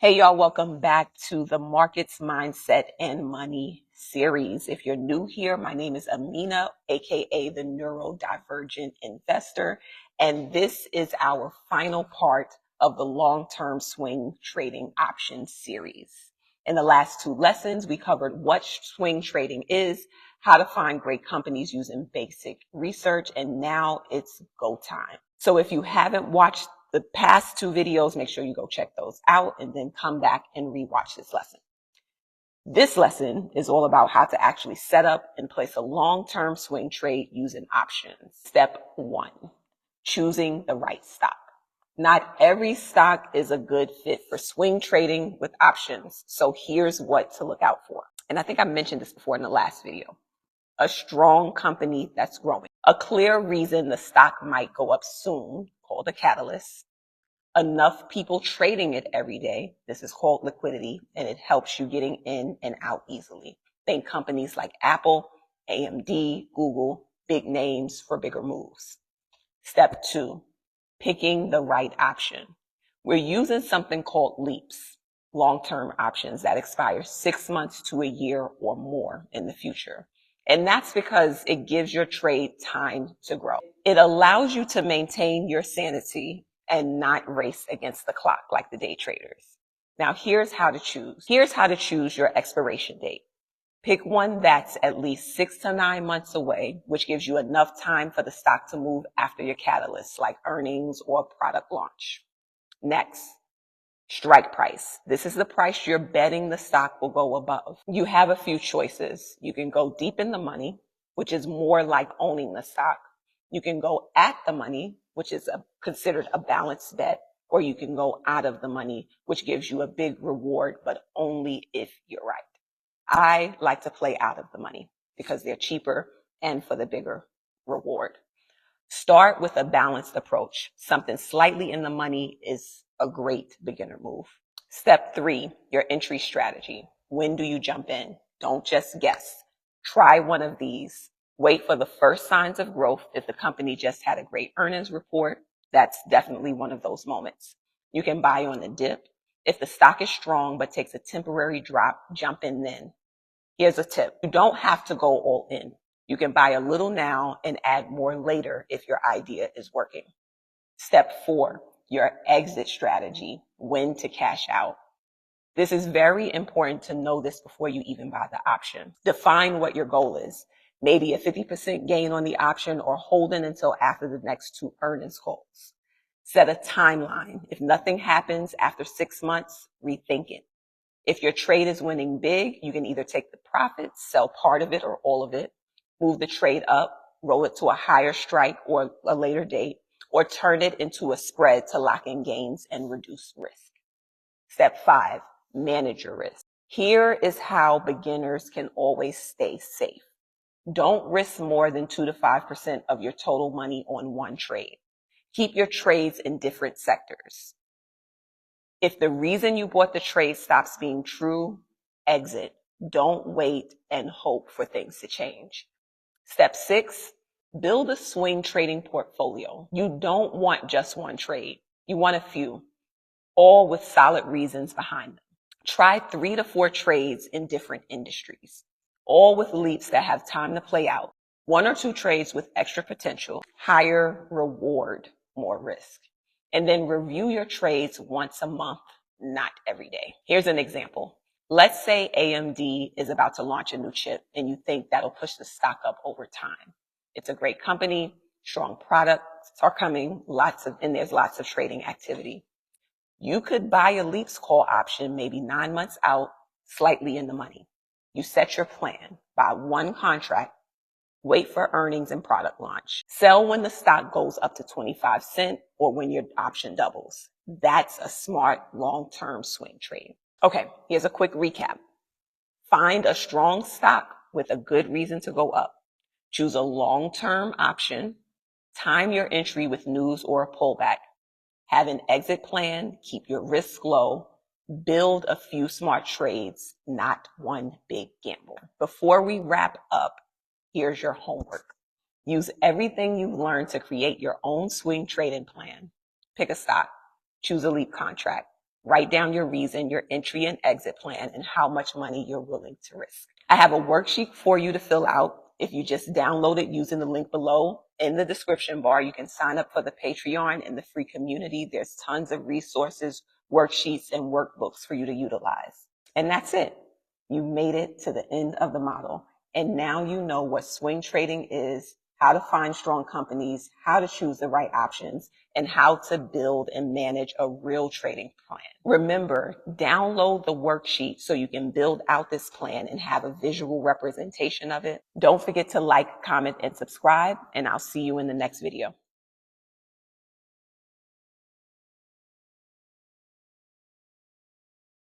Hey y'all, welcome back to the Markets, Mindset, and Money series. If you're new here, my name is Amina, aka the Neurodivergent Investor, and this is our final part of the long-term swing trading options series. In the last two lessons, we covered what swing trading is, how to find great companies using basic research, and now it's go time. So if you haven't watched the past two videos, make sure you go check those out and then come back and rewatch this lesson. This lesson is all about how to actually set up and place a long-term swing trade using options. Step 1, choosing the right stock. Not every stock is a good fit for swing trading with options. So here's what to look out for. And I think I mentioned this before in the last video. A strong company that's growing. A clear reason the stock might go up soon, called a catalyst. Enough people trading it every day. This is called liquidity, and it helps you getting in and out easily. Think companies like Apple, AMD, Google, big names for bigger moves. Step 2, picking the right option. We're using something called LEAPs, long-term options that expire 6 months to a year or more in the future. And that's because it gives your trade time to grow. It allows you to maintain your sanity and not race against the clock like the day traders. Now here's how to choose. Here's how to choose your expiration date. Pick one that's at least 6 to 9 months away, which gives you enough time for the stock to move after your catalyst, like earnings or product launch. Next, strike price. This is the price you're betting the stock will go above. You have a few choices. You can go deep in the money, which is more like owning the stock. You can go at the money, which is considered a balanced bet, or you can go out of the money, which gives you a big reward, but only if you're right. I like to play out of the money because they're cheaper and for the bigger reward. Start with a balanced approach. Something slightly in the money is a great beginner move. Step 3, your entry strategy. When do you jump in? Don't just guess. Try one of these. Wait for the first signs of growth. If the company just had a great earnings report, that's definitely one of those moments. You can buy on the dip. If the stock is strong but takes a temporary drop, jump in then. Here's a tip. You don't have to go all in. You can buy a little now and add more later if your idea is working. Step 4, your exit strategy, when to cash out. This is very important to know this before you even buy the option. Define what your goal is. Maybe a 50% gain on the option or holding until after the next 2 earnings calls. Set a timeline. If nothing happens after 6 months, rethink it. If your trade is winning big, you can either take the profits, sell part of it or all of it, move the trade up, roll it to a higher strike or a later date, or turn it into a spread to lock in gains and reduce risk. Step 5, manage your risk. Here is how beginners can always stay safe. Don't risk more than 2 to 5% of your total money on one trade. Keep your trades in different sectors. If the reason you bought the trade stops being true, exit. Don't wait and hope for things to change. Step 6, build a swing trading portfolio. You don't want just one trade. You want a few, all with solid reasons behind them. Try 3 to 4 trades in different industries, all with leaps that have time to play out. 1 or 2 trades with extra potential, higher reward, more risk. And then review your trades once a month, not every day. Here's an example. Let's say AMD is about to launch a new chip and you think that'll push the stock up over time. It's a great company, strong products are coming, there's lots of trading activity. You could buy a leaps call option maybe 9 months out, slightly in the money. You set your plan, buy 1 contract, wait for earnings and product launch. Sell when the stock goes up to 25 cents or when your option doubles. That's a smart long-term swing trade. Okay, here's a quick recap. Find a strong stock with a good reason to go up. Choose a long-term option. Time your entry with news or a pullback. Have an exit plan. Keep your risk low. Build a few smart trades, not one big gamble. Before we wrap up, here's your homework. Use everything you've learned to create your own swing trading plan. Pick a stock, choose a leap contract, Write down your reason, your entry and exit plan, and how much money you're willing to risk. I have a worksheet for you to fill out. If you just download it using the link below in the description bar, you can sign up for the Patreon and the free community. There's tons of resources, worksheets, and workbooks for you to utilize. And that's it. You made it to the end of the model. And now you know what swing trading is, how to find strong companies, how to choose the right options, and how to build and manage a real trading plan. Remember, download the worksheet so you can build out this plan and have a visual representation of it. Don't forget to like, comment, and subscribe, and I'll see you in the next video.